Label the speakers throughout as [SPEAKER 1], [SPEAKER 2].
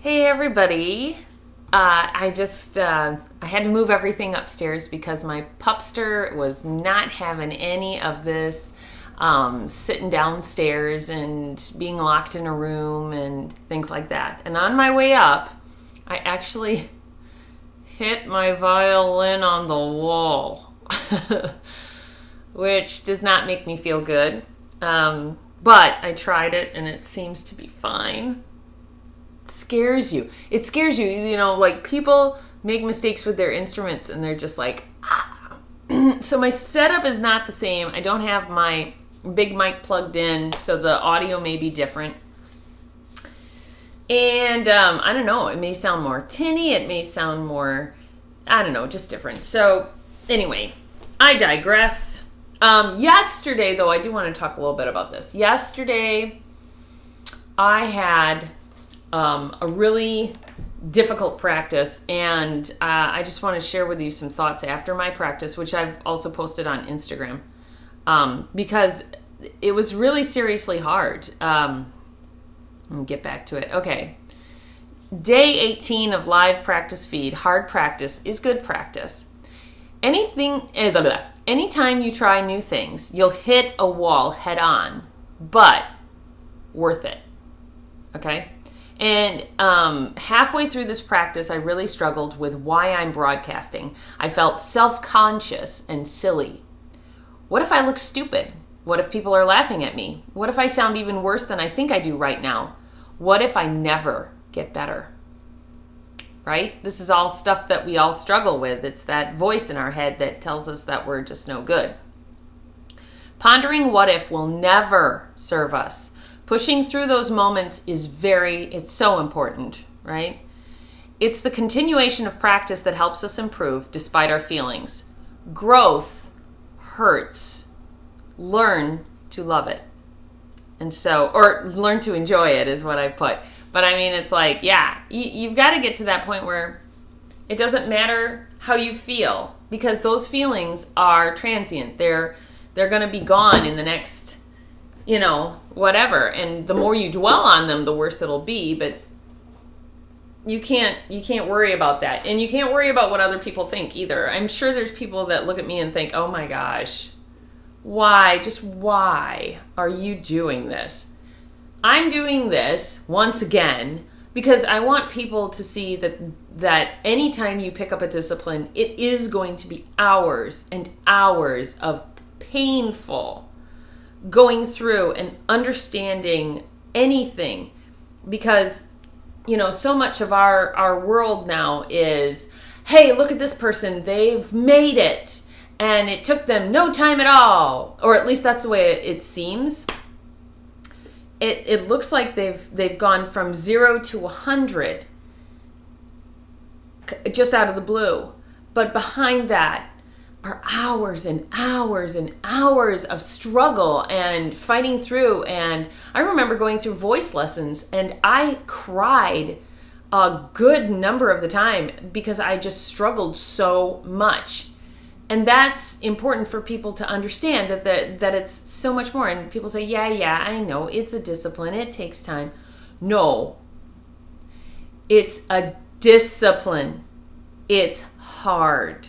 [SPEAKER 1] Hey everybody. I had to move everything upstairs because my pupster was not having any of this sitting downstairs and being locked in a room and things like that. And on my way up, I actually hit my violin on the wall, which does not make me feel good. But I tried it and it seems to be fine. Scares you. It scares you. You know, like people make mistakes with their instruments and they're just like, ah. So my setup is not the same. I don't have my big mic plugged in, so the audio may be different. And I don't know, it may sound more tinny, it may sound more, I don't know, just different. So anyway, I digress. Yesterday, though, I do want to talk a little bit about this. Yesterday, I had a really difficult practice, and I just want to share with you some thoughts after my practice, which I've also posted on Instagram, because it was really seriously hard. Let me get back to it. Okay. Day 18 of live practice feed, hard practice is good practice. Anytime you try new things, you'll hit a wall head on, but worth it. Okay? And halfway through this practice, I really struggled with why I'm broadcasting. I felt self-conscious and silly. What if I look stupid? What if people are laughing at me? What if I sound even worse than I think I do right now? What if I never get better? Right? This is all stuff that we all struggle with. It's that voice in our head that tells us that we're just no good. Pondering what if will never serve us. Pushing through those moments it's so important, right? It's the continuation of practice that helps us improve despite our feelings. Growth hurts. Learn to love it. And so, or learn to enjoy it is what I put. But I mean, it's like, yeah, you've got to get to that point where it doesn't matter how you feel, because those feelings are transient. They're going to be gone in the next, whatever. And the more you dwell on them, the worse it'll be. But you can't worry about that. And you can't worry about what other people think either. I'm sure there's people that look at me and think, oh my gosh, why are you doing this? I'm doing this once again because I want people to see that anytime you pick up a discipline, it is going to be hours and hours of painful going through and understanding anything, because so much of our world now is, hey, look at this person, they've made it and it took them no time at all, or at least that's the way it seems. It looks like they've gone from 0 to 100 just out of the blue, but behind that are hours and hours and hours of struggle and fighting through. And I remember going through voice lessons and I cried a good number of the time because I just struggled so much. And that's important for people to understand that it's so much more. And people say, yeah, I know, it's a discipline, it takes time. No, it's a discipline. It's hard.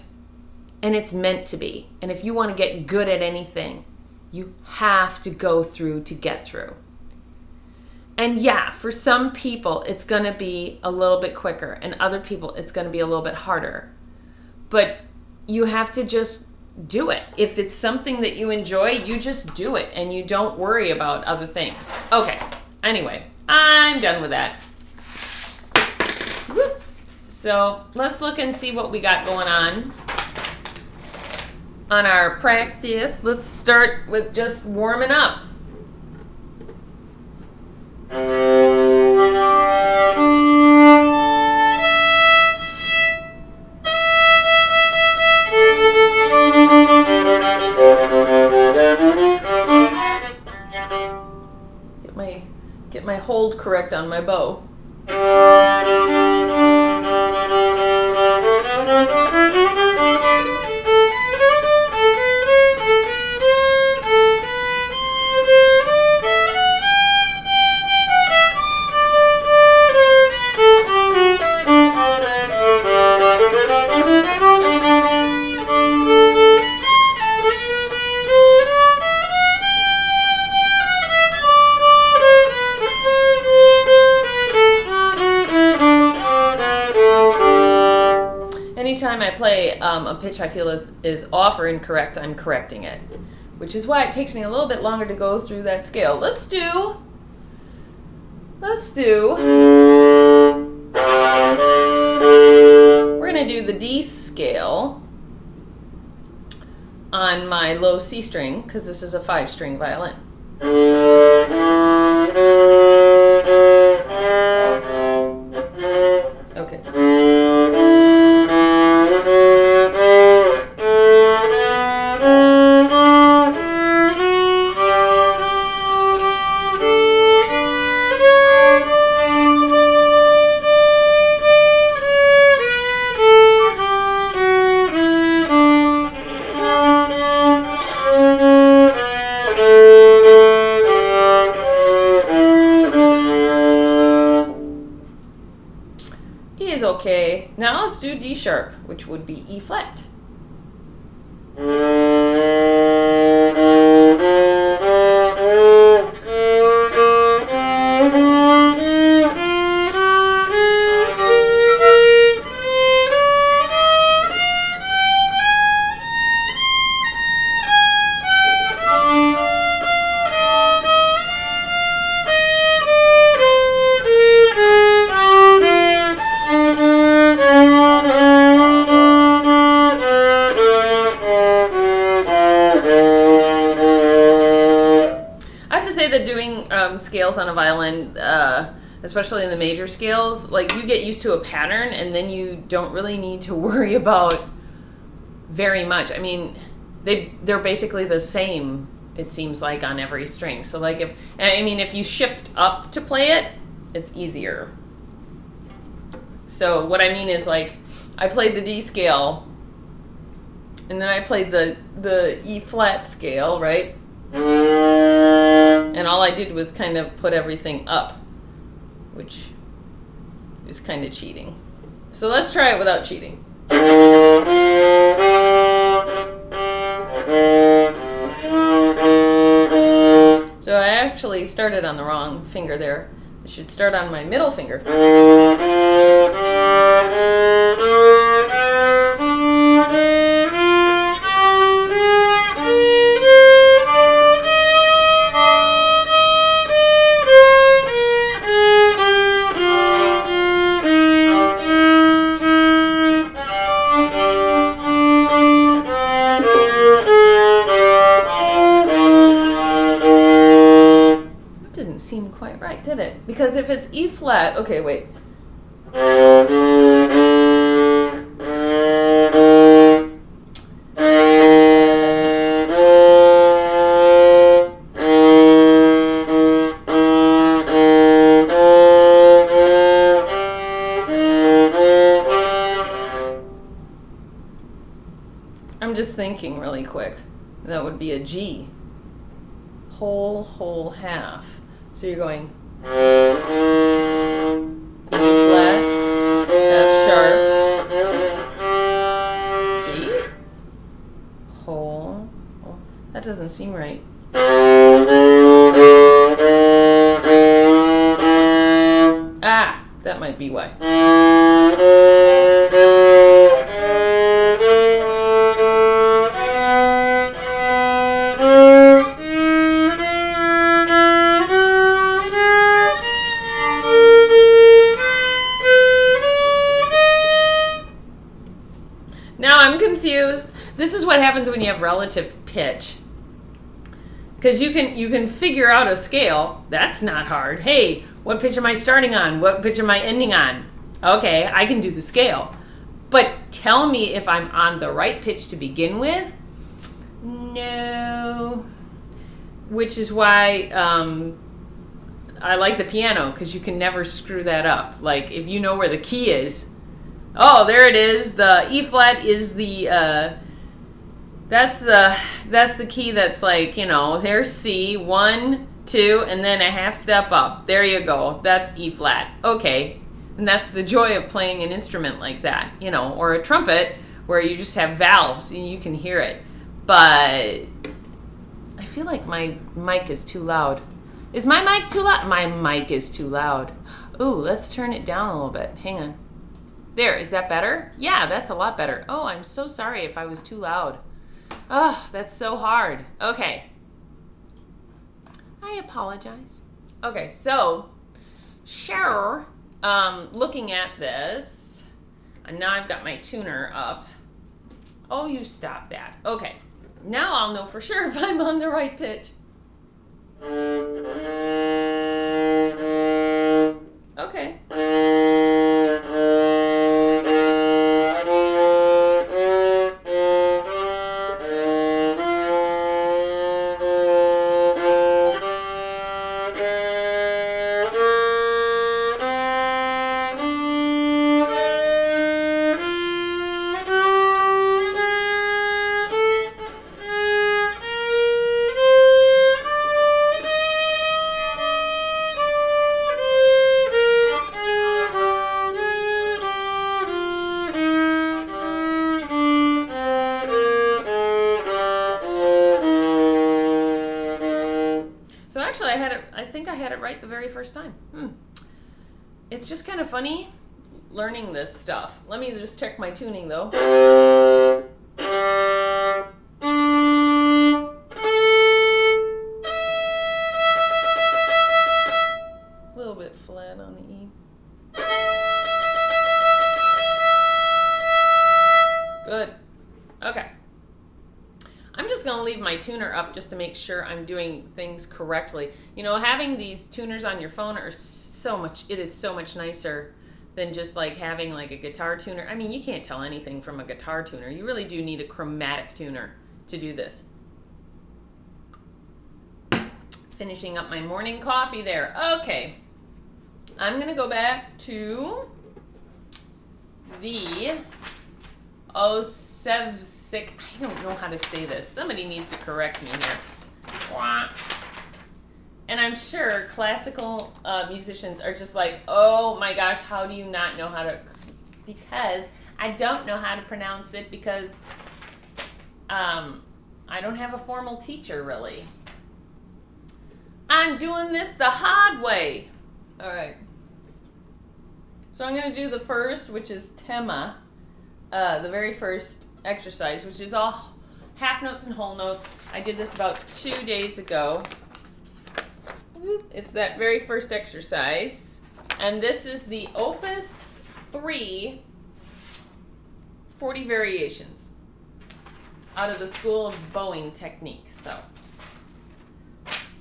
[SPEAKER 1] And it's meant to be. And if you want to get good at anything, you have to go through to get through. And yeah, for some people, it's going to be a little bit quicker. And other people, it's going to be a little bit harder. But you have to just do it. If it's something that you enjoy, you just do it and you don't worry about other things. Okay, anyway, I'm done with that. Woo. So let's look and see what we got going on our practice. Let's start with just warming up. Get my hold correct on my bow. play a pitch I feel is off or incorrect, I'm correcting it, which is why it takes me a little bit longer to go through that scale. Let's do. We're going to do the D scale on my low C string, because this is a 5-string violin. Okay. Okay, now let's do D sharp, which would be E flat. That doing scales on a violin, especially in the major scales, like you get used to a pattern and then you don't really need to worry about very much. I mean, they're basically the same, it seems like, on every string. So like if you shift up to play it, it's easier. So what I mean is, like, I played the D scale and then I played the E flat scale, right? And all I did was kind of put everything up, which is kind of cheating. So let's try it without cheating. So I actually started on the wrong finger there. I should start on my middle finger. Seem quite right, did it? Because if it's E flat, okay, wait. I'm just thinking really quick. That would be a G. Whole half. So you're going E flat, F sharp, G, whole. Oh, that doesn't seem right. Ah, that might be why. Confused. This is what happens when you have relative pitch, because you can figure out a scale. That's not hard. Hey, what pitch am I starting on? What pitch am I ending on? Okay, I can do the scale, but tell me if I'm on the right pitch to begin with. No. Which is why I like the piano, because you can never screw that up. Like, if you know where the key is. Oh, there it is. The E flat is the that's the key that's, like, you know, there's C, 1, 2, and then a half step up. There you go. That's E flat. Okay. And that's the joy of playing an instrument like that, you know, or a trumpet where you just have valves and you can hear it. But I feel like my mic is too loud. Is my mic too loud? My mic is too loud. Ooh, let's turn it down a little bit. Hang on. There, is that better? Yeah, that's a lot better. Oh, I'm so sorry if I was too loud. Oh, that's so hard. Okay. I apologize. Okay, so, sure, looking at this, and now I've got my tuner up. Oh, you stop that. Okay, now I'll know for sure if I'm on the right pitch. Okay. So actually, I think I had it right the very first time. It's just kind of funny learning this stuff. Let me just check my tuning though. A little bit flat on the E. Good. Okay. I'm just going to leave my tuner up just to make sure I'm doing things correctly. You know, having these tuners on your phone are so much nicer than just like having like a guitar tuner. I mean, you can't tell anything from a guitar tuner. You really do need a chromatic tuner to do this. Finishing up my morning coffee there. Okay. I'm going to go back to the Osevsik. I don't know how to say this. Somebody needs to correct me here. And I'm sure classical musicians are just like, oh my gosh, how do you not know how to? Because I don't know how to pronounce it because I don't have a formal teacher really. I'm doing this the hard way. All right. So I'm going to do the first, which is tema, the very first exercise, which is all half notes and whole notes. I did this about 2 days ago. It's that very first exercise. And this is the Opus 3 40 variations out of the School of Bowing Technique. So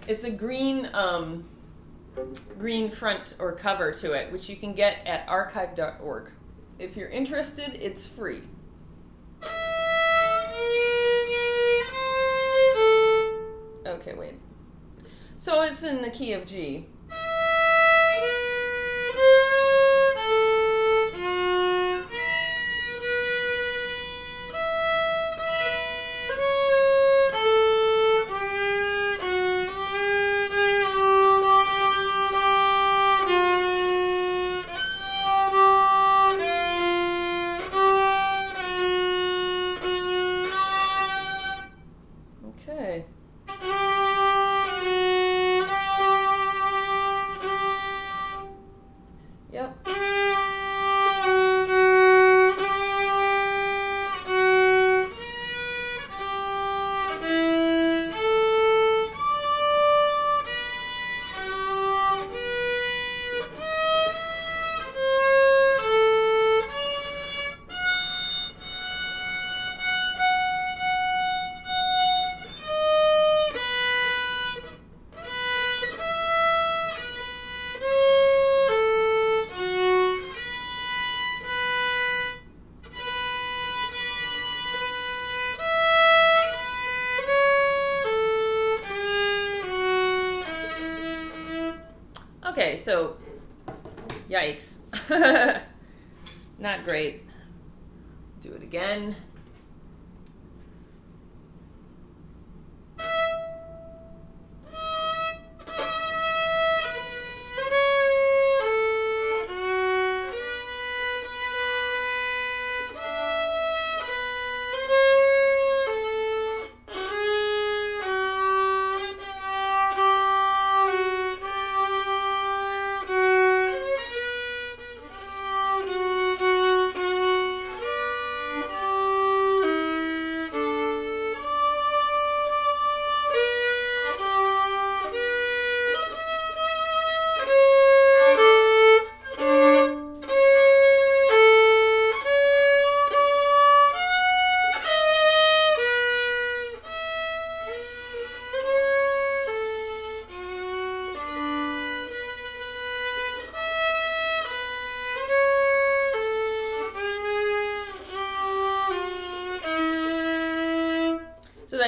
[SPEAKER 1] it's a green front or cover to it, which you can get at archive.org. If you're interested, it's free. Okay, wait. So it's in the key of G. Okay. Yep. Okay, so, yikes. Not great. Do it again.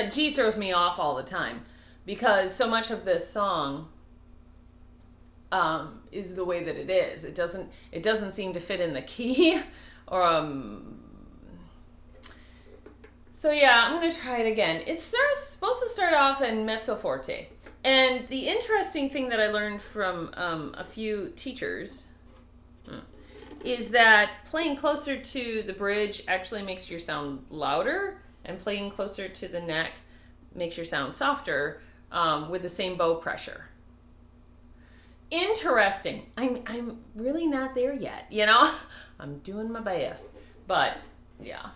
[SPEAKER 1] that G throws me off all the time because so much of this song is the way that it is. It doesn't seem to fit in the key. Or so yeah, I'm gonna try it again. It's supposed to start off in mezzo forte, and the interesting thing that I learned from a few teachers is that playing closer to the bridge actually makes your sound louder, and playing closer to the neck makes your sound softer with the same bow pressure. Interesting. I'm really not there yet, you know? I'm doing my best. But, yeah.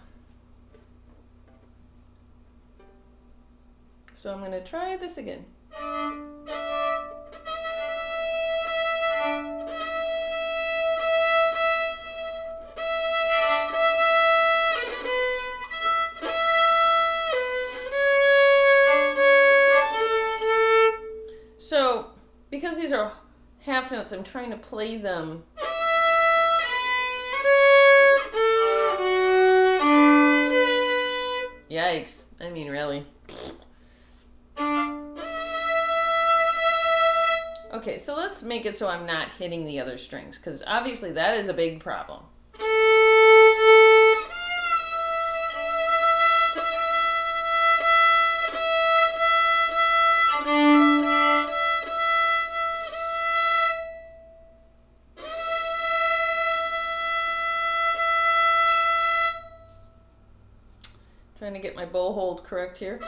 [SPEAKER 1] So I'm going to try this again. So, because these are half notes, I'm trying to play them yikes. I mean, really. Okay, so let's make it so I'm not hitting the other strings, because obviously that is a big problem. Trying to get my bow hold correct here.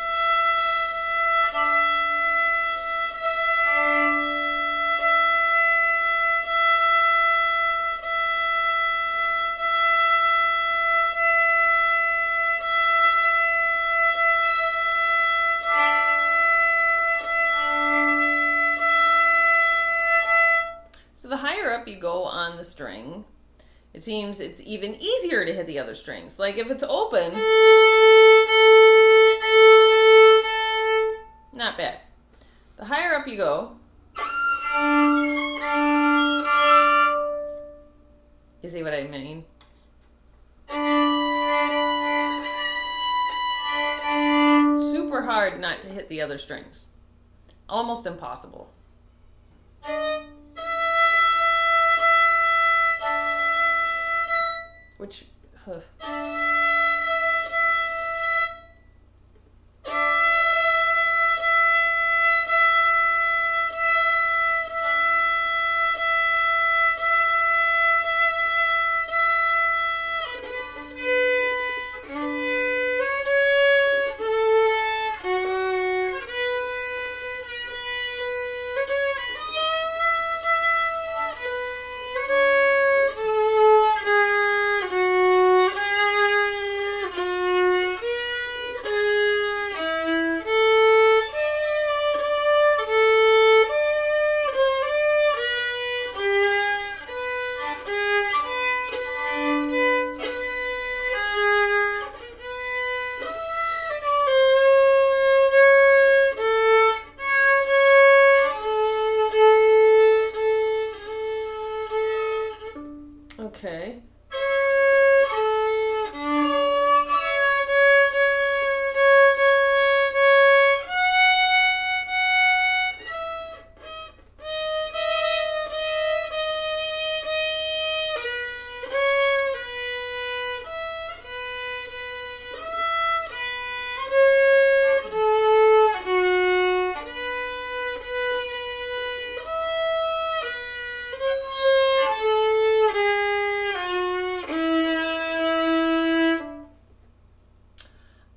[SPEAKER 1] So the higher up you go on the string, it seems it's even easier to hit the other strings. Like if it's open, not bad. The higher up you go, you see what I mean? Super hard not to hit the other strings. Almost impossible. Which, okay.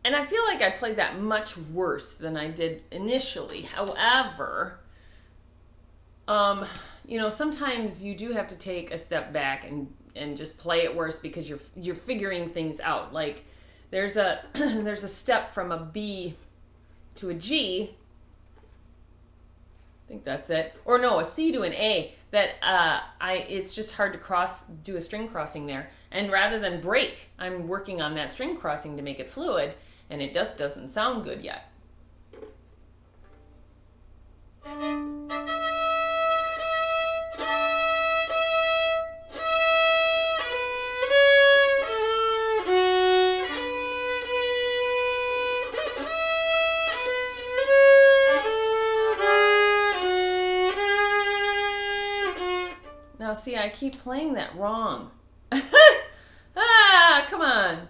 [SPEAKER 1] And I feel like I played that much worse than I did initially. However, sometimes you do have to take a step back and just play it worse because you're figuring things out. Like there's a there's a step from a B to a G. I think that's it. Or no, a C to an A that it's just hard to do a string crossing there. And rather than break, I'm working on that string crossing to make it fluid. And it just doesn't sound good yet. see, I keep playing that wrong. Come on.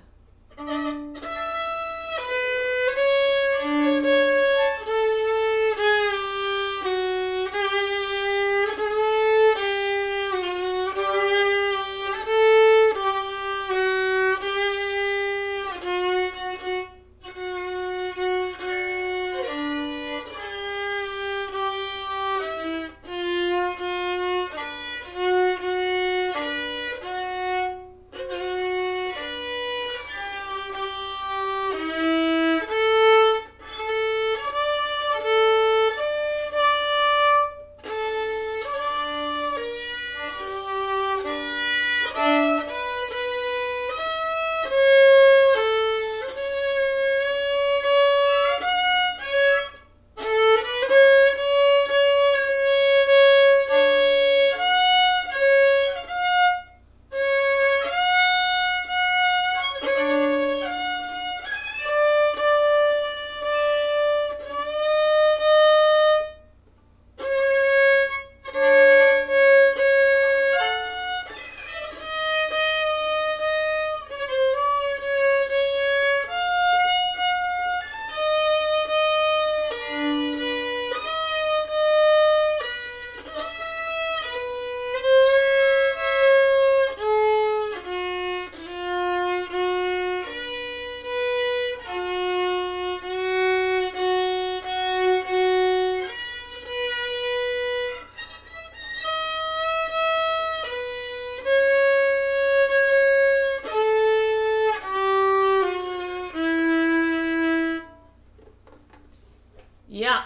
[SPEAKER 1] Yeah.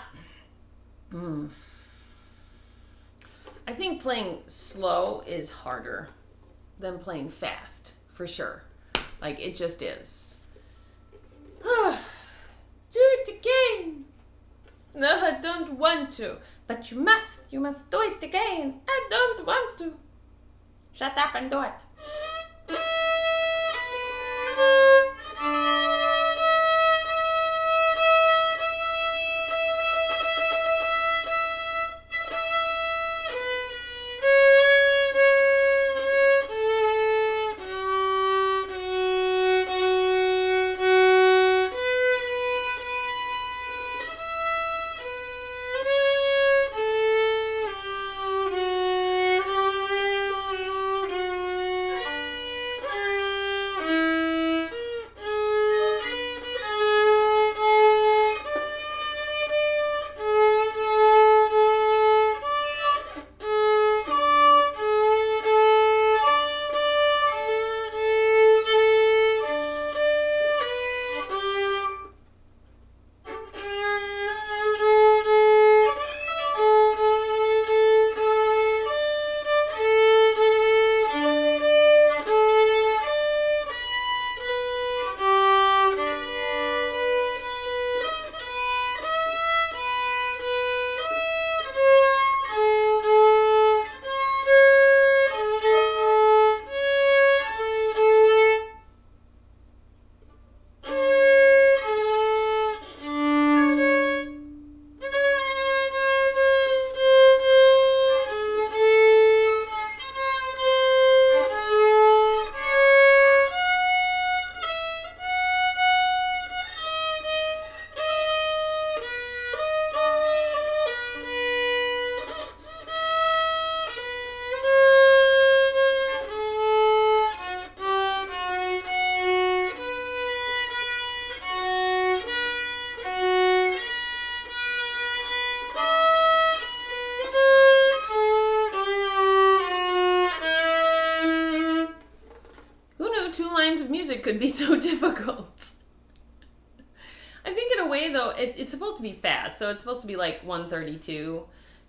[SPEAKER 1] I think playing slow is harder than playing fast, for sure. Like, it just is. Do it again. No, I don't want to. But you must. You must do it again. I don't want to. Shut up and do it. Music could be so difficult. I think in a way though, it's supposed to be fast, so it's supposed to be like 132,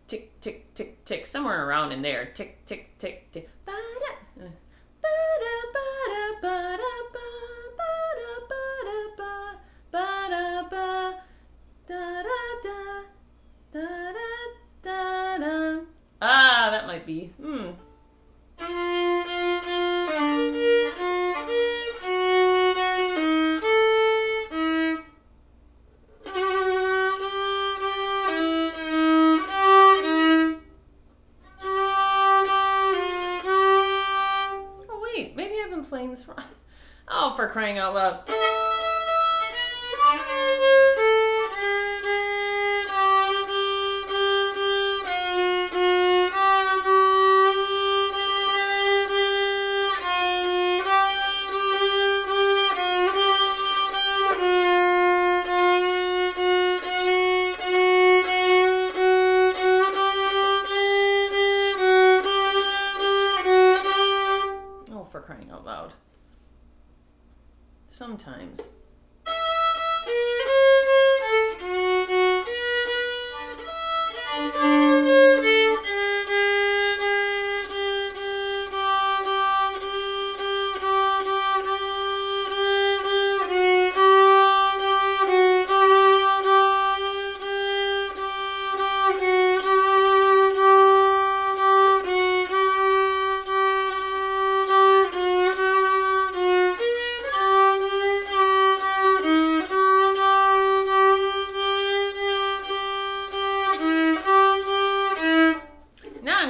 [SPEAKER 1] tick tick tick tick, somewhere around in there, tick tick tick tick. That might be. for crying out loud. For crying out loud. Sometimes.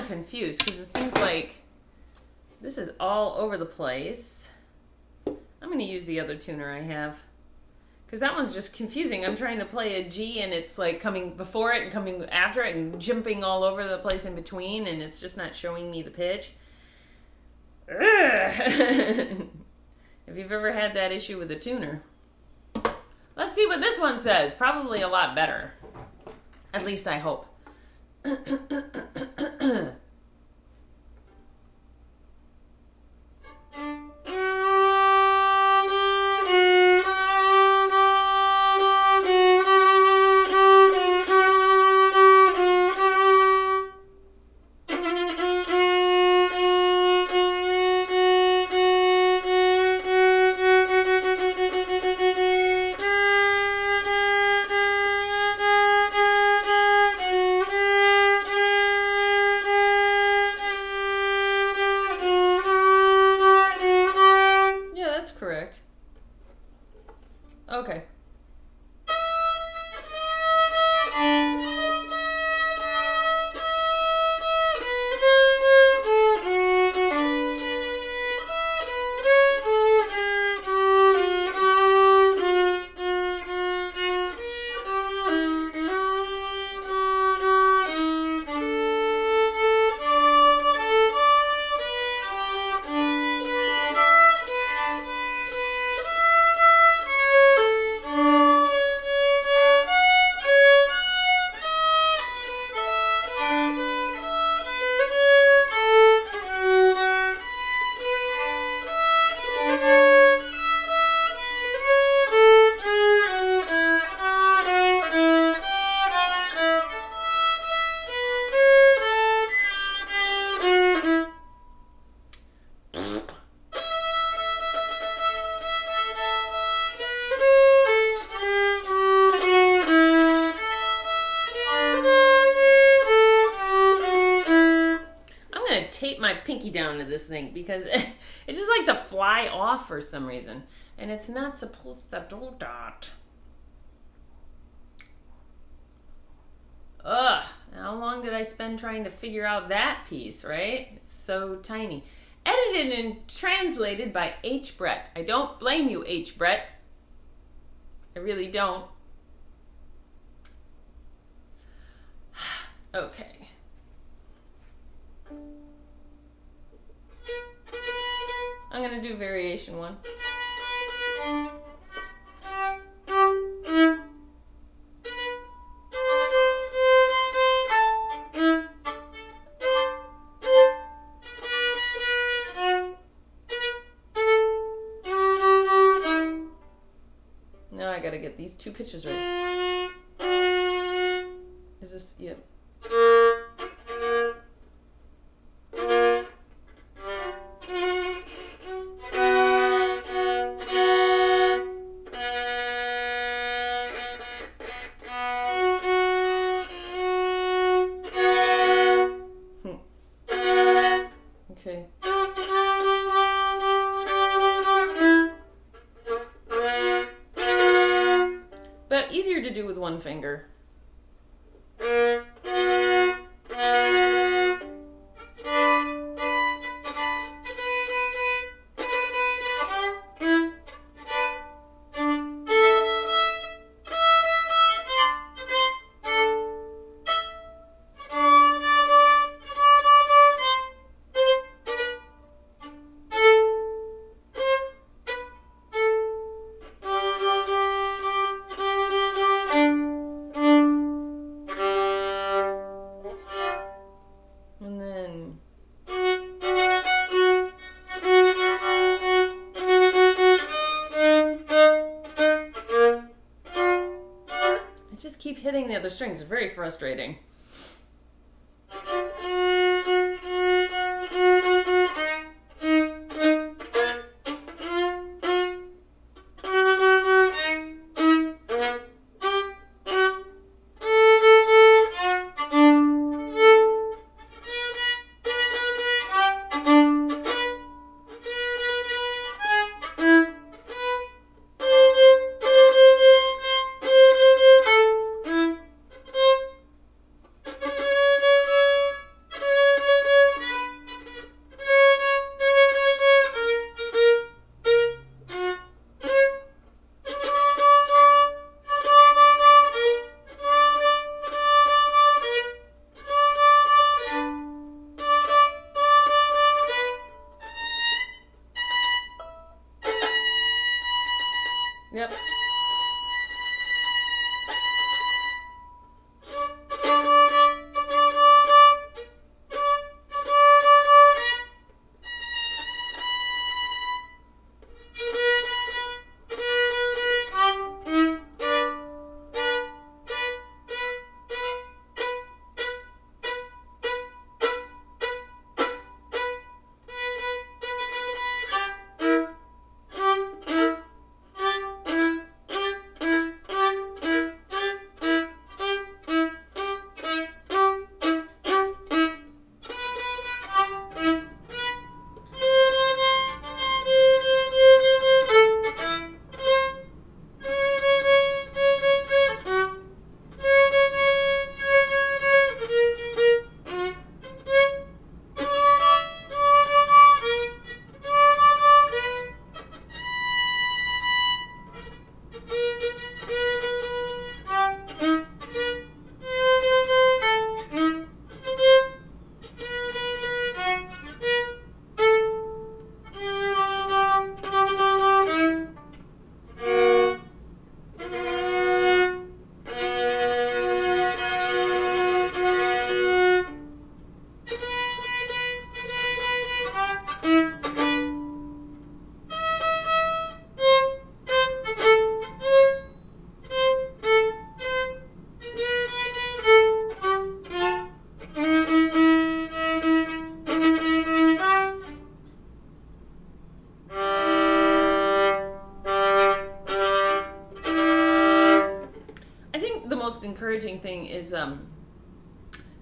[SPEAKER 1] Confused because it seems like this is all over the place. I'm going to use the other tuner I have because that one's just confusing. I'm trying to play a G and it's like coming before it and coming after it and jumping all over the place in between, and it's just not showing me the pitch. If you've ever had that issue with a tuner, let's see what this one says. Probably a lot better. At least I hope. Correct. Okay. Tape my pinky down to this thing because it just like to fly off for some reason, and it's not supposed to do that. Ugh, how long did I spend trying to figure out that piece, right? It's so tiny. Edited and translated by H. Brett. I don't blame you, H. Brett. I really don't. Okay. I'm going to do variation 1. Now I got to get these two pitches right. Is this, yep. Okay. But easier to do with one finger. keep hitting the other strings. It's very frustrating. Yep. Encouraging thing is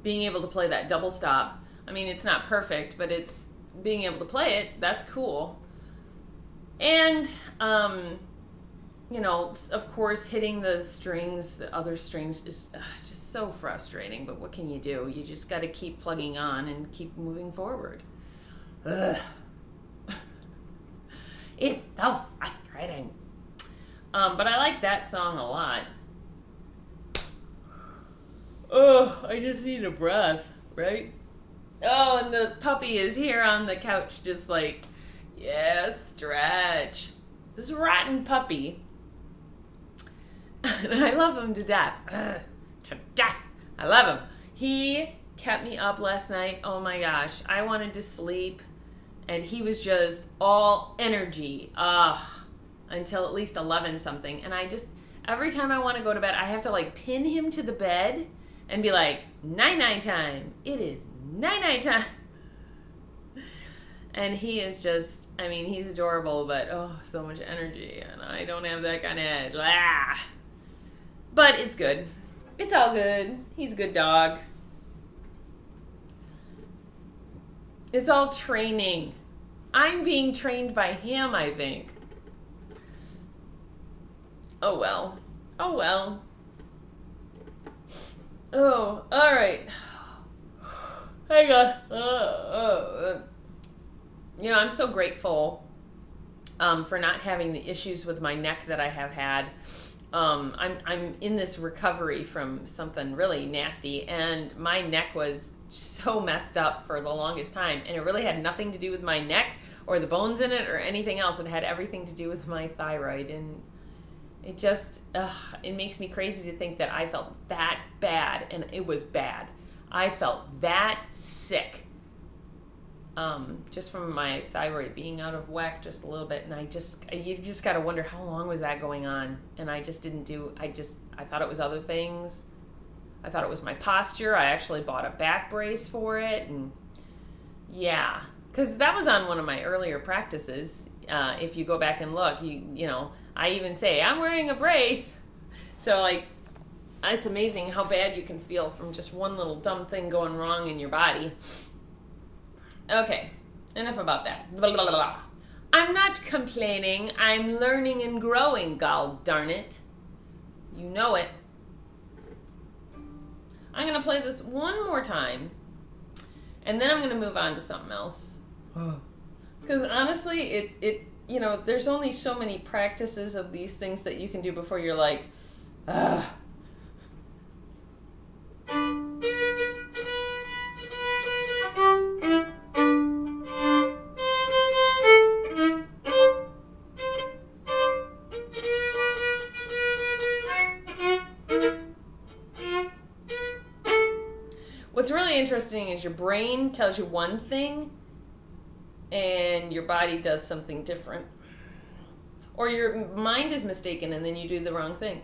[SPEAKER 1] being able to play that double stop. I mean, it's not perfect, but it's being able to play it. That's cool. And you know, of course, hitting the strings, the other strings, is just so frustrating. But what can you do? You just got to keep plugging on and keep moving forward. Ugh. It's so frustrating. But I like that song a lot. Oh, I just need a breath, right? Oh, and the puppy is here on the couch just like, yeah, stretch. This rotten puppy. And I love him to death. To death. I love him. He kept me up last night. Oh my gosh. I wanted to sleep. And he was just all energy. Until at least 11 something. And I just, every time I want to go to bed, I have to like pin him to the bed and be like, night-night time. It is night-night time. And he is just, I mean, he's adorable, but so much energy. And I don't have that kind of head. But it's good. It's all good. He's a good dog. It's all training. I'm being trained by him, I think. Oh, well. Oh, well. Oh, all right. Hang on. You know, I'm so grateful for not having the issues with my neck that I have had. I'm in this recovery from something really nasty, and my neck was so messed up for the longest time, and it really had nothing to do with my neck or the bones in it or anything else. It had everything to do with my thyroid, and it just, it makes me crazy to think that I felt that bad, and it was bad. I felt that sick just from my thyroid being out of whack just a little bit. And you just got to wonder, how long was that going on? And I just didn't I thought it was other things. I thought it was my posture. I actually bought a back brace for it. And yeah, because that was on one of my earlier practices. If you go back and look, I even say, I'm wearing a brace. So like, it's amazing how bad you can feel from just one little dumb thing going wrong in your body. Okay, enough about that. Blah, blah, blah, blah. I'm not complaining. I'm learning and growing, gall darn it. You know it. I'm going to play this one more time, and then I'm going to move on to something else. Because honestly, there's only so many practices of these things that you can do before you're like, ugh. What's really interesting is your brain tells you one thing and your body does something different. Or your mind is mistaken and then you do the wrong thing.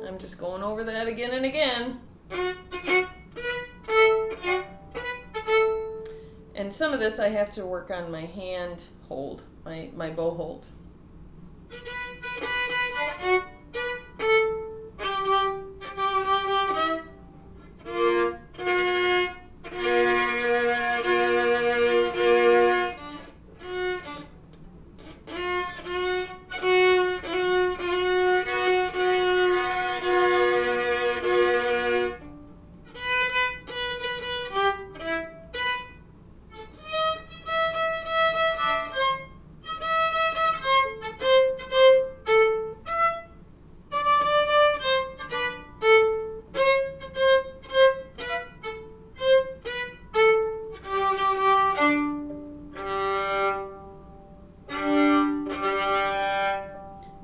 [SPEAKER 1] I'm just going over that again and again. And some of this I have to work on my hand hold, my bow hold.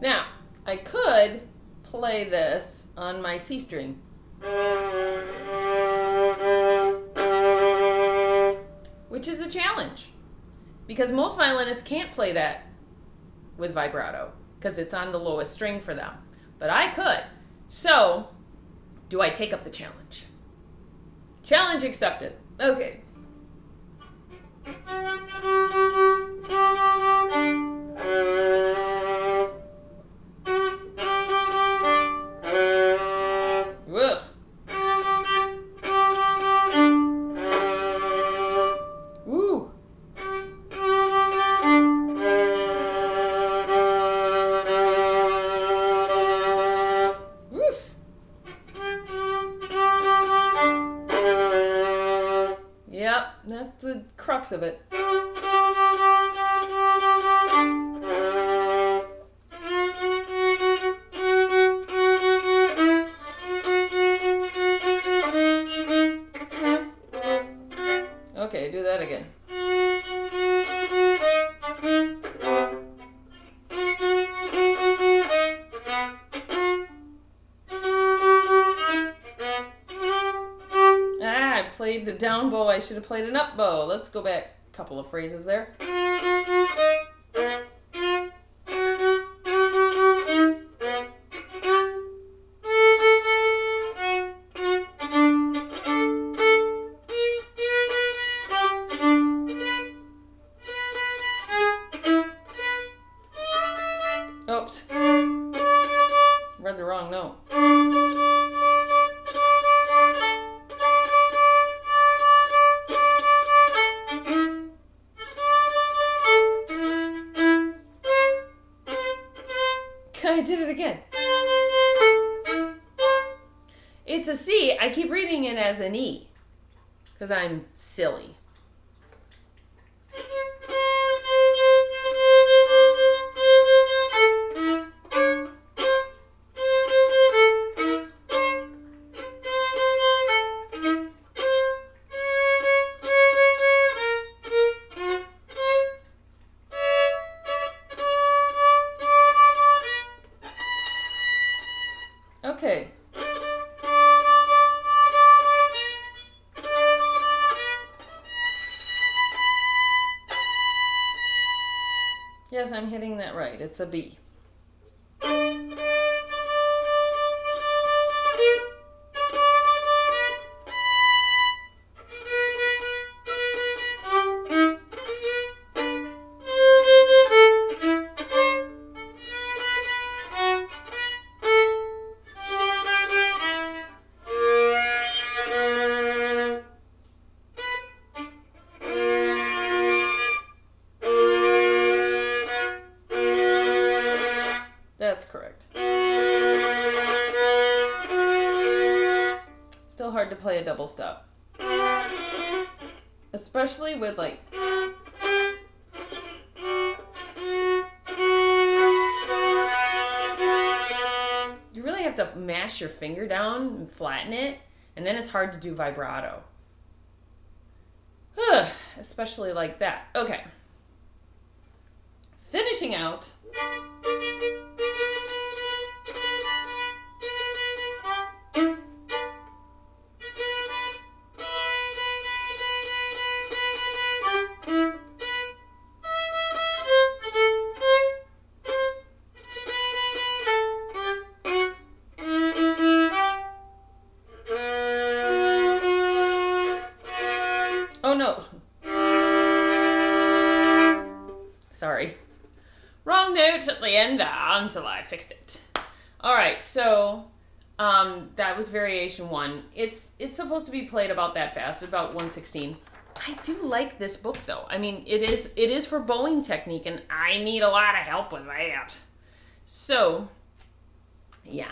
[SPEAKER 1] Now, I could play this on my C string. Which is a challenge. Because most violinists can't play that with vibrato. Because it's on the lowest string for them. But I could. So, do I take up the challenge? Challenge accepted. Okay. Ugh. Woo. Woof. Yep, that's the crux of it. Okay, do that again. I played the down bow. I should have played an up bow. Let's go back a couple of phrases there. Oops. Read the wrong note. I did it again. It's a C. I keep reading it as an E because I'm silly. Yes, I'm hitting that right. It's a B. That's correct. Still hard to play a double stop. Especially with like... You really have to mash your finger down and flatten it, and then it's hard to do vibrato. Especially like that. Okay. Finishing out... Oh no. Sorry. Wrong note at the end until I fixed it. Alright, so that was variation 1. It's supposed to be played about that fast, about 116. I do like this book though. I mean, it is for bowing technique, and I need a lot of help with that. So, yeah.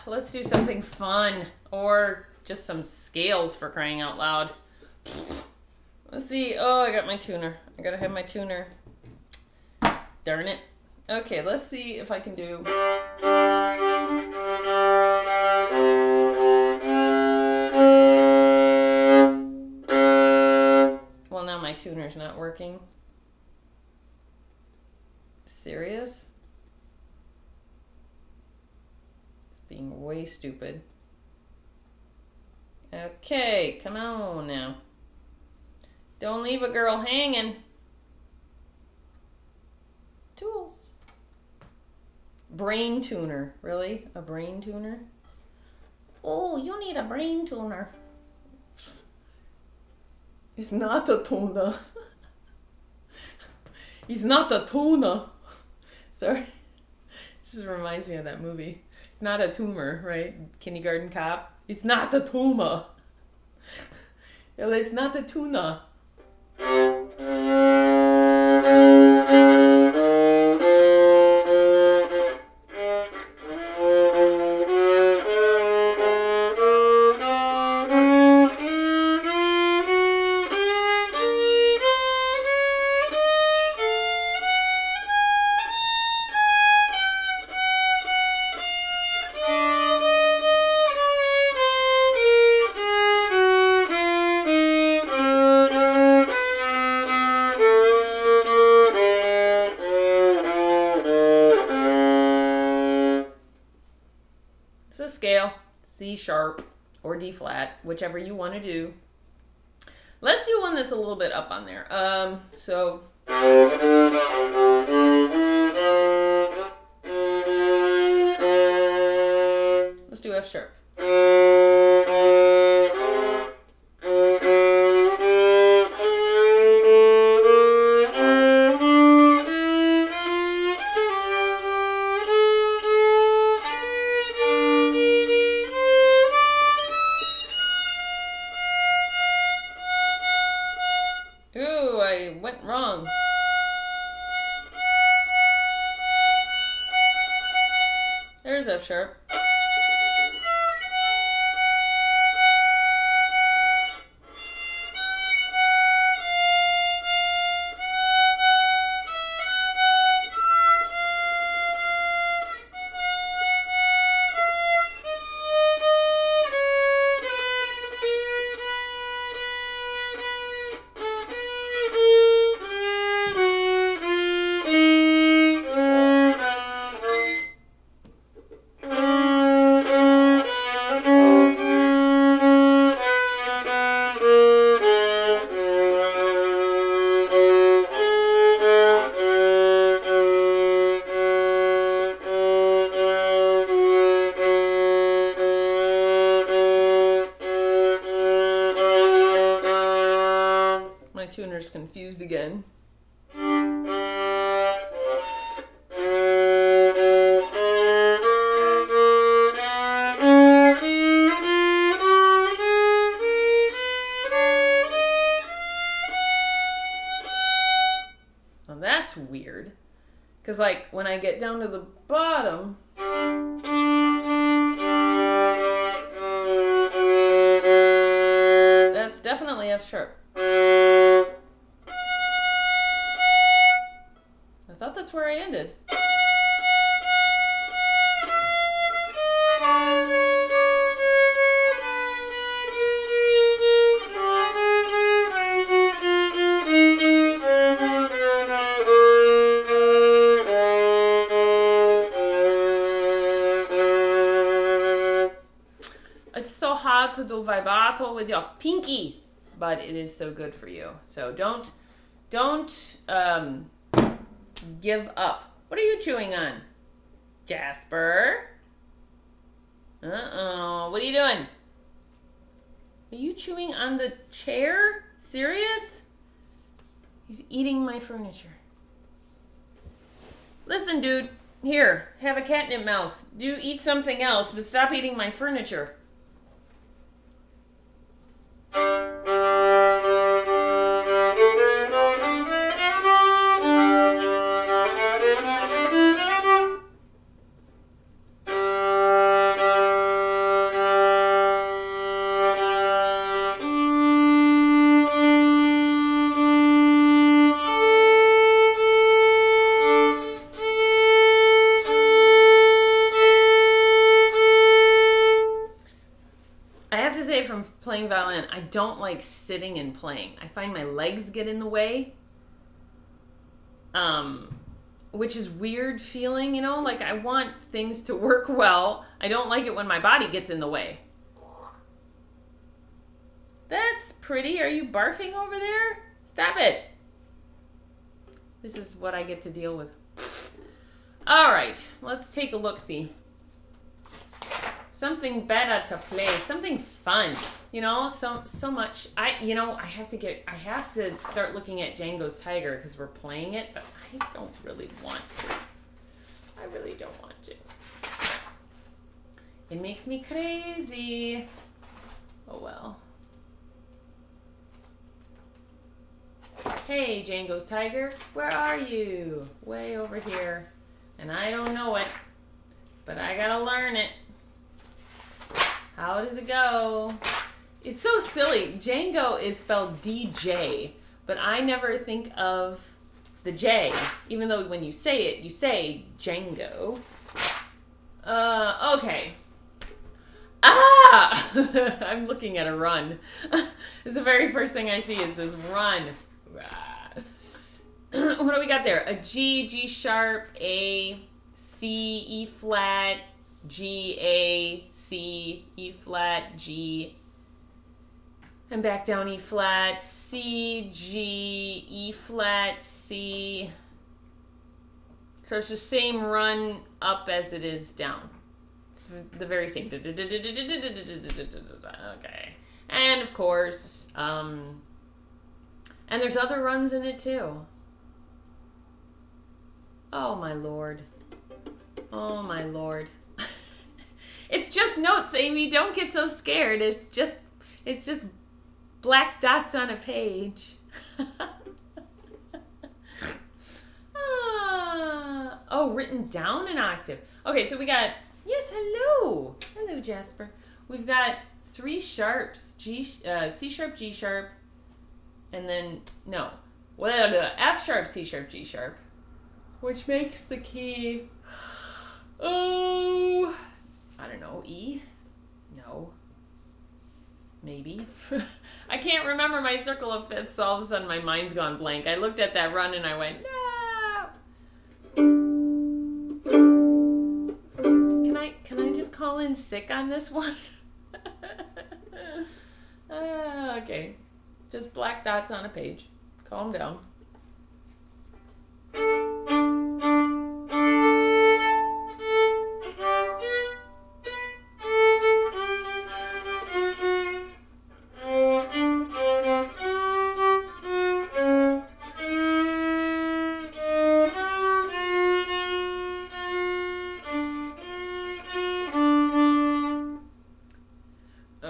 [SPEAKER 1] Let's do something fun, or just some scales for crying out loud. Let's see. Oh, I got my tuner. I gotta have my tuner. Darn it. Okay, let's see if I can do... Well, now my tuner's not working. Serious? It's being way stupid. Okay, come on now. Don't leave a girl hanging. Tools. Brain tuner. Really? A brain tuner? Oh, you need a brain tuner. It's not a tuna. He's not a tuna. Sorry. This just reminds me of that movie. It's not a tumor, right? Kindergarten Cop. It's not a tumor. It's not a tuna. Scale, C sharp or D flat, whichever you want to do. Let's do one that's a little bit up on there. So let's do F sharp. Ooh, I went wrong. There's F sharp. tuner's confused again. Well, that's weird. Because, like, when I get down to the bottom... That's definitely F sharp. I thought that's where I ended. It's so hard to do vibrato with your pinky, but it is so good for you. So don't give up. What are you chewing on, Jasper? Uh-oh. What are you doing? Are you chewing on the chair? Serious? He's eating my furniture. Listen, dude. Here, have a catnip mouse. Do eat something else, but stop eating my furniture. From playing violin, I don't like sitting and playing. I find my legs get in the way, which is weird feeling, you know, like I want things to work well. I don't like it when my body gets in the way. That's pretty. Are you barfing over there? Stop it. This is what I get to deal with. All right, let's take a look-see. Something better to play, something fun, you know, so much. I have to start looking at Django's Tiger because we're playing it, but I don't really want to. I really don't want to. It makes me crazy. Oh well. Hey, Django's Tiger, where are you? Way over here. And I don't know it, but I gotta learn it. How does it go? It's so silly. Django is spelled DJ, but I never think of the J, even though when you say it, you say Django. Okay. Ah! I'm looking at a run. It's the very first thing I see is this run. What do we got there? A G, G sharp, A, C, E flat, G, A, C, E flat, G, and back down E flat, C, G, E flat, C. So it's the same run up as it is down. It's the very same. Okay. And of course, and there's other runs in it too. Oh my lord. Oh my lord. It's just notes, Amy. Don't get so scared. It's just black dots on a page. Oh, written down an octave. Okay, so we got, yes, hello. Hello, Jasper. We've got 3 sharps, C sharp, G sharp, and then, no, F sharp, C sharp, G sharp, which makes the key, oh, I don't know, E? No. Maybe. I can't remember my circle of fifths, so all of a sudden my mind's gone blank. I looked at that run and I went, no. Can I just call in sick on this one? Okay. Just black dots on a page. Calm down.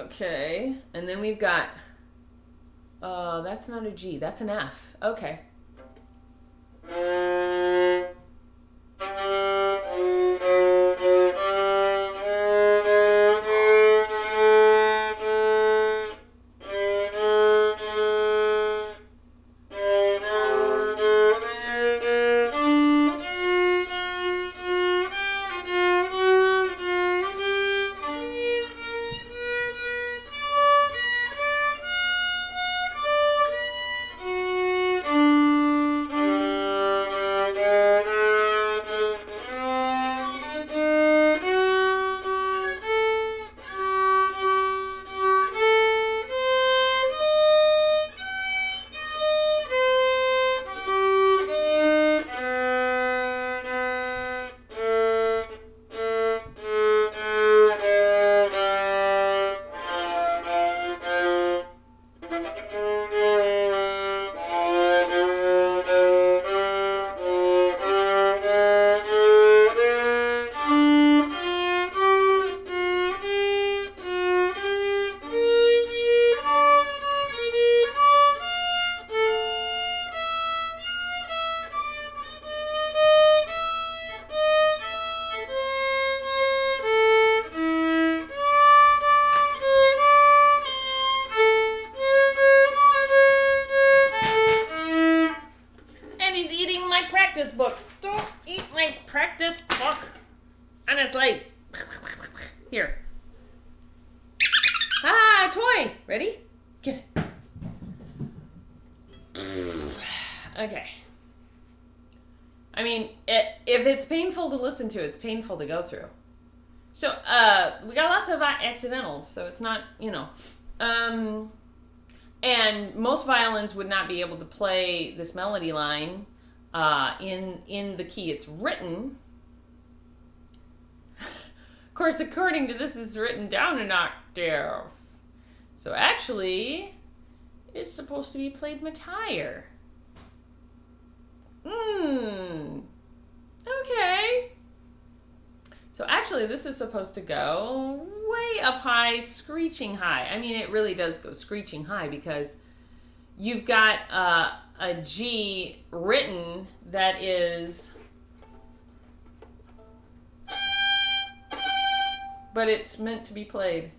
[SPEAKER 1] Okay. And then we've got, that's not a G, that's an F. Okay. Practice book. Don't eat my practice book. Honestly. Here. Ah, toy. Ready? Get it. Okay. I mean, if it's painful to listen to, it's painful to go through. So, we got lots of accidentals, so it's not, and most violins would not be able to play this melody line in the key it's written. Of course, according to this, it's written down an octave. So actually, it's supposed to be played much higher. Okay. So actually, this is supposed to go way up high, screeching high. I mean, it really does go screeching high because you've got a G written that is, but it's meant to be played.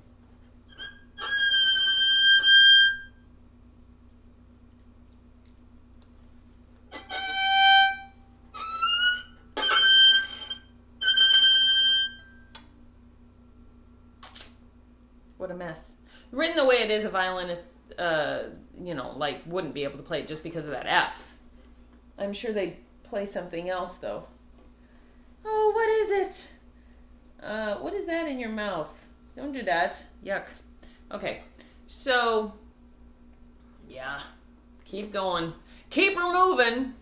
[SPEAKER 1] What a mess. Written the way it is, a violinist, wouldn't be able to play it just because of that F. I'm sure they'd play something else, though. Oh, what is it? What is that in your mouth? Don't do that. Yuck. Okay, so, yeah, keep going. Keep her moving.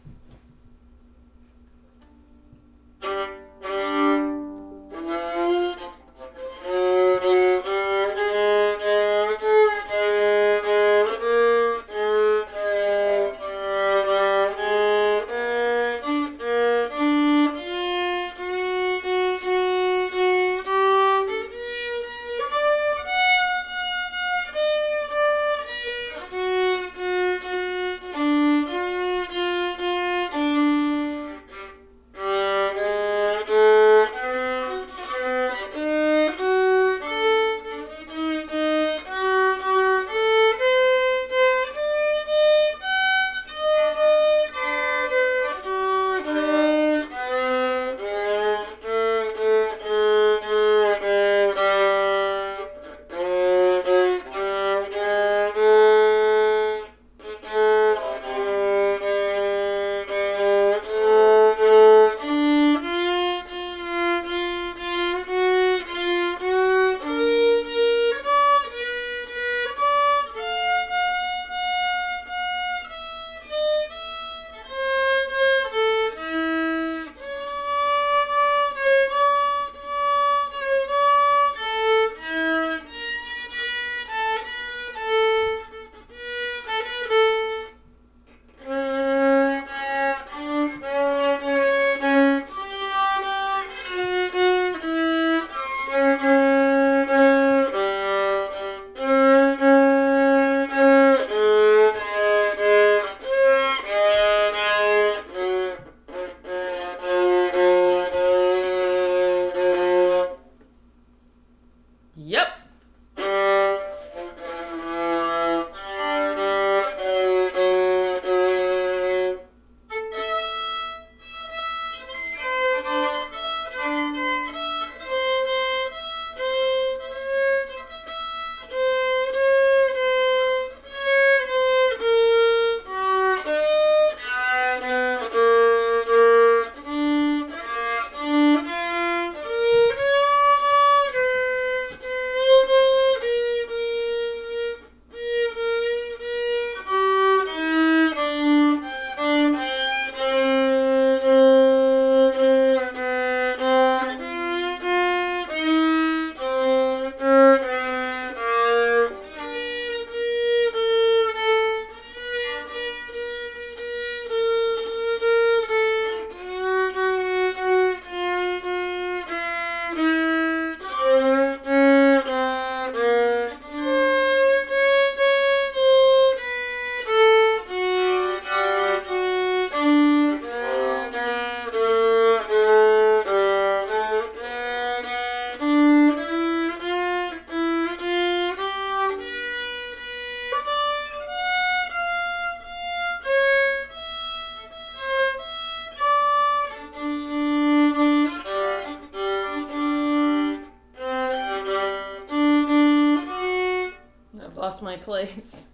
[SPEAKER 1] lost my place.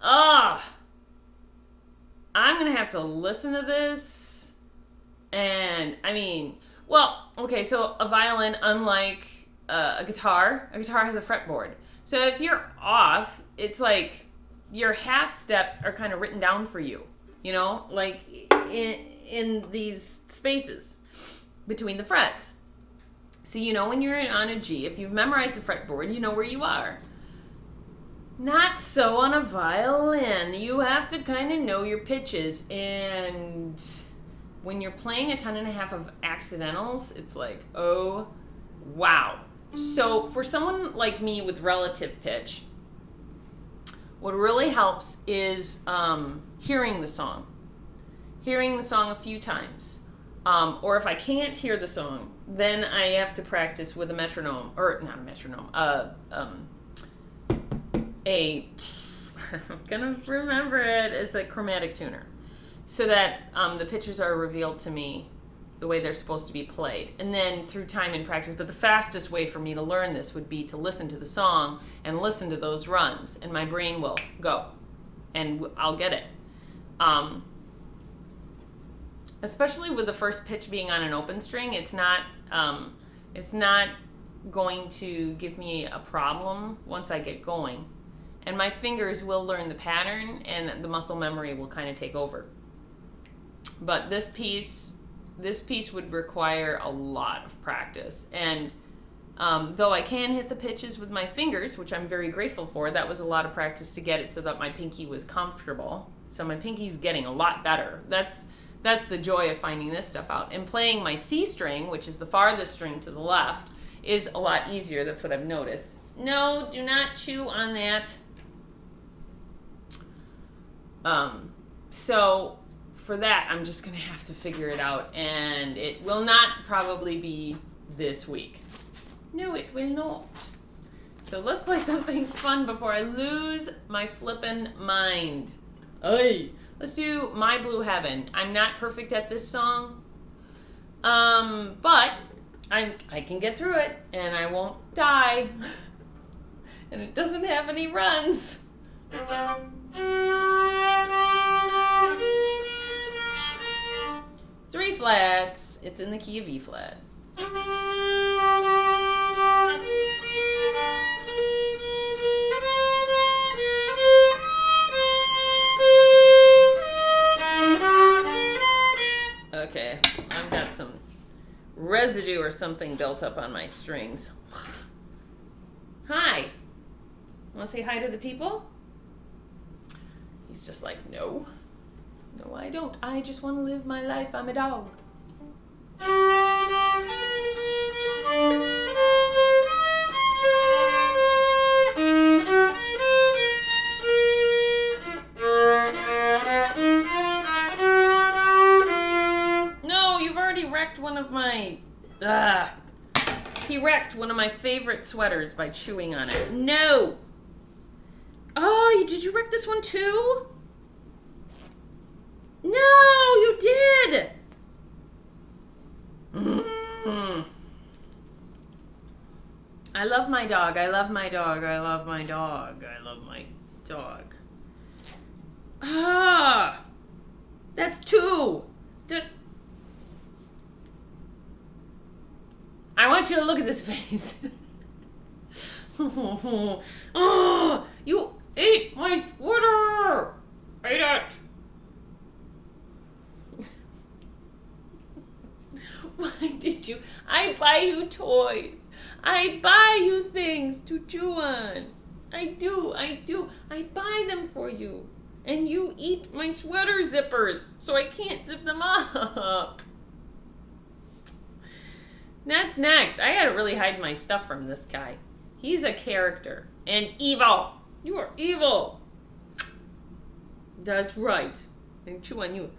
[SPEAKER 1] Ah, I'm going to have to listen to this. And, I mean, well, okay, so a violin, unlike a guitar has a fretboard. So if you're off, it's like your half steps are kind of written down for you, you know, like in these spaces between the frets. So you know when you're on a G, if you've memorized the fretboard, you know where you are. Not so on a violin. You have to kind of know your pitches, and when you're playing a ton and a half of accidentals, it's like, oh, wow. So for someone like me with relative pitch, what really helps is hearing the song a few times. Or if I can't hear the song, then I have to practice with a metronome, or not a metronome, I'm gonna remember it. It's a chromatic tuner, so that the pitches are revealed to me the way they're supposed to be played, and then through time and practice. But the fastest way for me to learn this would be to listen to the song and listen to those runs, and my brain will go, and I'll get it. Especially with the first pitch being on an open string, it's not going to give me a problem once I get going. And my fingers will learn the pattern, and the muscle memory will kind of take over. But this piece would require a lot of practice. And though I can hit the pitches with my fingers, which I'm very grateful for, that was a lot of practice to get it so that my pinky was comfortable. So my pinky's getting a lot better. That's the joy of finding this stuff out. And playing my C string, which is the farthest string to the left, is a lot easier. That's what I've noticed. No, do not chew on that. So for that, I'm just going to have to figure it out. And it will not probably be this week. No, it will not. So let's play something fun before I lose my flippin' mind. Hey. Let's do My Blue Heaven. I'm not perfect at this song, but I can get through it, and I won't die, and it doesn't have any runs. 3 flats. It's in the key of E flat. Okay, I've got some residue or something built up on my strings. Hi. Want to say hi to the people? He's just like, no. No, I don't. I just want to live my life. I'm a dog. He wrecked one of my favorite sweaters by chewing on it. No! Oh, did you wreck this one too? No, you did! I love my dog. I love my dog. I love my dog. I love my dog. Ah! That's 2! I want you to look at this face. Oh, you ate my sweater! Ate it! Why did you? I buy you toys. I buy you things to chew on. I do. I buy them for you. And you eat my sweater zippers, so I can't zip them up. That's next. I gotta really hide my stuff from this guy. He's a character. And evil. You are evil. That's right. And chew on you.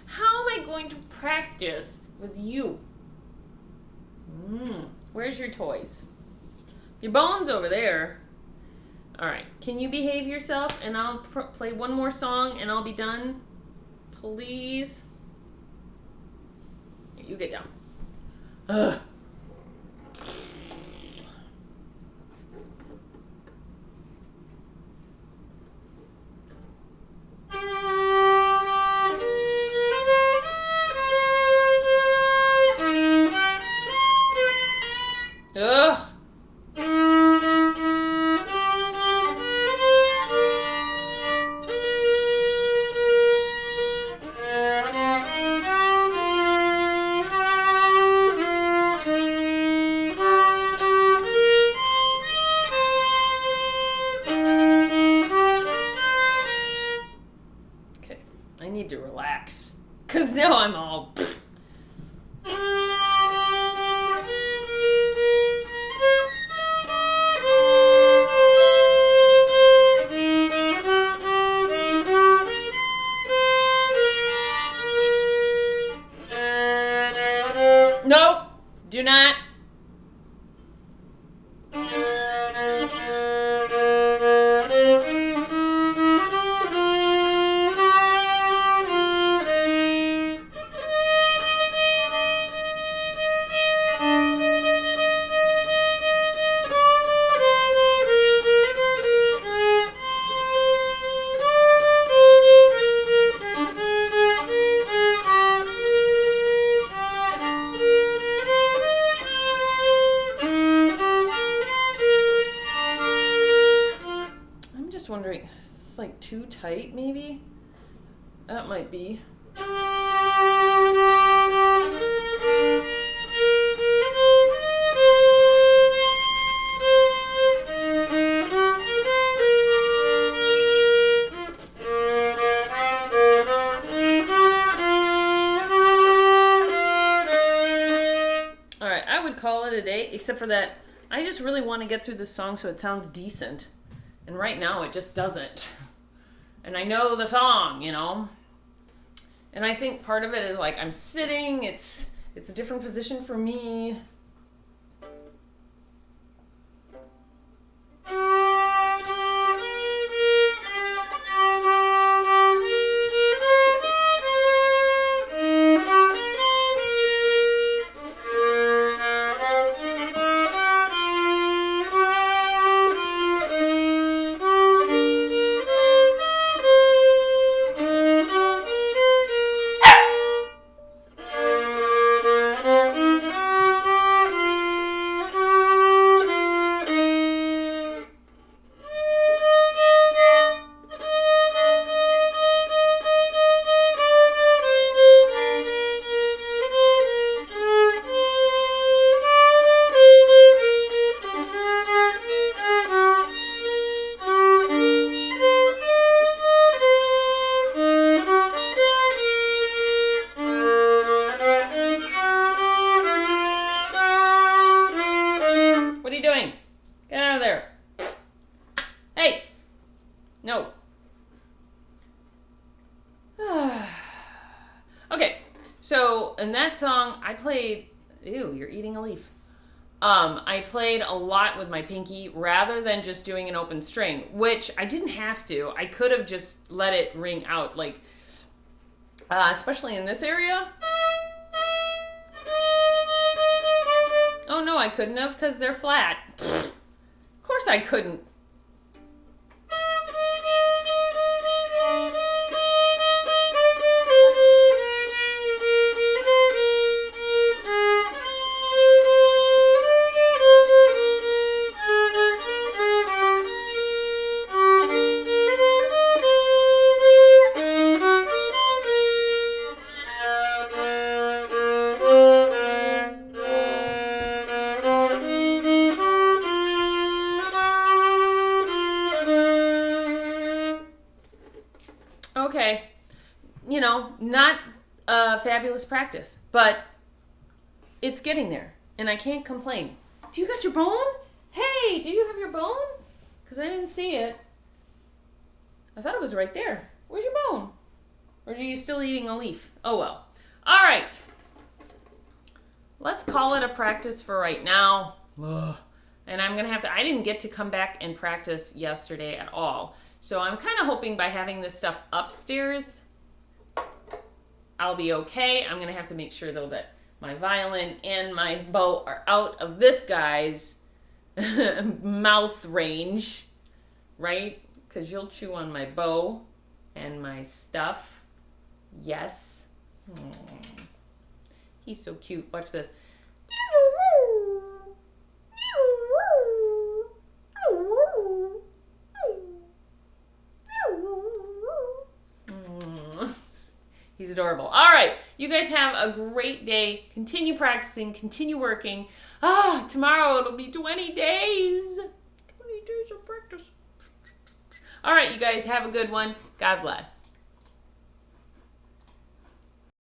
[SPEAKER 1] How am I going to practice with you? Where's your toys? Your bone's over there. All right. Can you behave yourself? And I'll play one more song and I'll be done. Please. You get down. Ugh. Ugh. Okay, I need to relax. Because now I'm all... Nope, do not. Wondering, is this like too tight maybe? That might be. Alright, I would call it a day, except for that I just really want to get through this song so it sounds decent. And right now it just doesn't. And I know the song, you know. And I think part of it is like I'm sitting, it's a different position for me. What are you doing? Get out of there. Hey! No. Okay, so in that song, I played... Ew, you're eating a leaf. I played a lot with my pinky rather than just doing an open string, which I didn't have to. I could have just let it ring out, like, especially in this area. Oh no, I couldn't have because they're flat. Of course I couldn't. Okay, you know, not a fabulous practice, but it's getting there, and I can't complain. Do you got your bone? Hey, do you have your bone? Because I didn't see it. I thought it was right there. Where's your bone? Or are you still eating a leaf? Oh, well. All right. Let's call it a practice for right now. Ugh. And I'm going to have to... I didn't get to come back and practice yesterday at all. So I'm kind of hoping by having this stuff upstairs, I'll be okay. I'm going to have to make sure, though, that my violin and my bow are out of this guy's mouth range, right? Because you'll chew on my bow and my stuff. Yes. Aww. He's so cute. Watch this. adorable. All right, you guys have a great day. Continue practicing, continue working. Tomorrow it'll be 20 days. 20 days of practice. All right, you guys have a good one. God bless.